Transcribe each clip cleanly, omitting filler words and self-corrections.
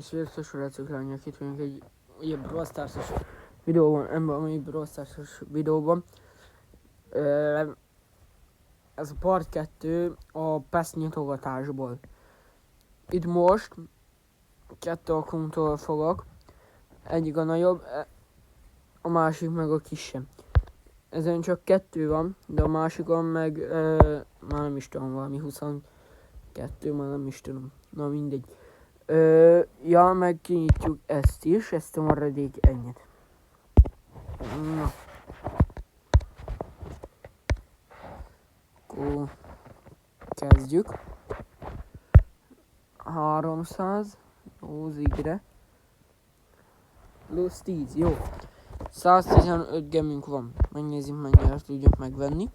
Sziasztok, srácok, lányok, itt vagyunk egy újabb Brawl Stars-os videóban, ebben a mai Brawl Stars-os videóban. Ez a part 2 a PESZ nyitogatásból. Itt most 2 akkunktól fogok, egyik a nagyobb, a másik meg a kisebb. Ezen csak 2 van, de a másikon meg már nem is tudom, valami 22, már nem is tudom, na mindegy. Ja, meg kinyitjuk ezt is, ezt a maradék ennyit. Na. Akkor kezdjük. 300, jó zigre. Plusz 10, jó. 115 gemünk van. Megnézzük, mennyire tudjuk megvenni.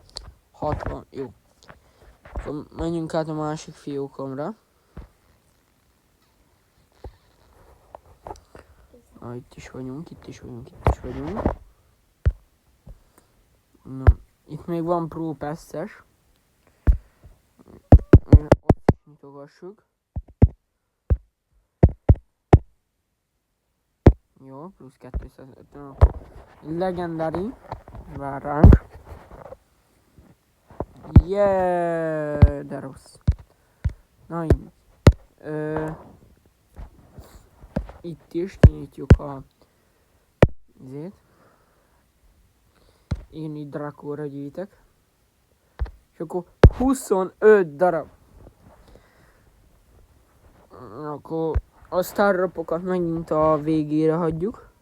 60, jó. Akkor menjünk át a másik fiókomra. Itt is vagyunk. Na, itt még van Pro Pass-es. Azt is nyitogassuk. Jó, plusz 250. Legendary. Vár ránk. De rossz. Na, itt is kinyitjuk a izét. Én itt Drakóra gyűjtek. És akkor 25 darab. Akkor a sztárrapokat megint a végére hagyjuk.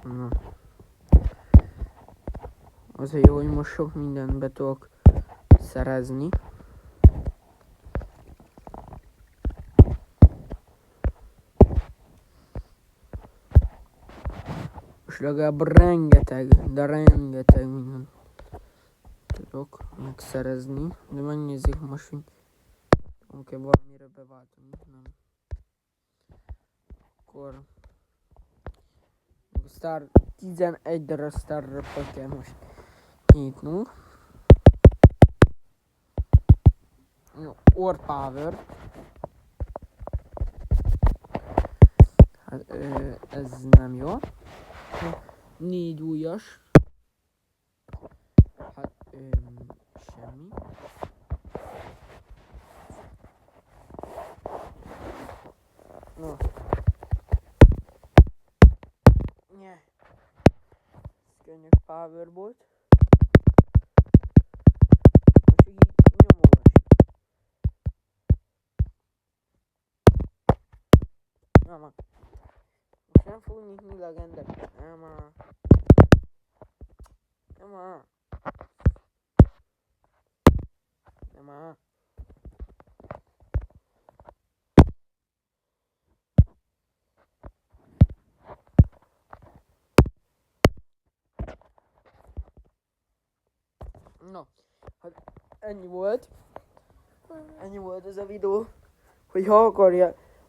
Na. Azért jó, hogy most sok mindent be tudok szerezni. És legalább rengeteg mindent tudok megszerezni. De megnézzük most, hogy oké, valamire beváltunk, nem. Akkor Star 11 darab sztárrapot kell most nyitnunk. Jó, Orb Power. Hát ez nem jó. 4 újas. Hát semmi. No. Nye. Könnyű Power volt. Csak így nyomogas. Na már. Most nem fogunk nyitni legendek. Nem már. No, hát ennyi volt ez a videó, hogy ha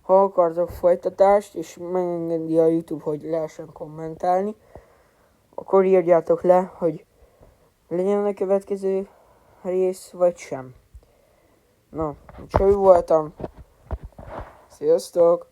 akartok folytatást, és megengedi a YouTube, hogy lehessen kommentálni, akkor írjátok le, hogy legyen a következő rész, vagy sem. Na, cső voltam. Sziasztok!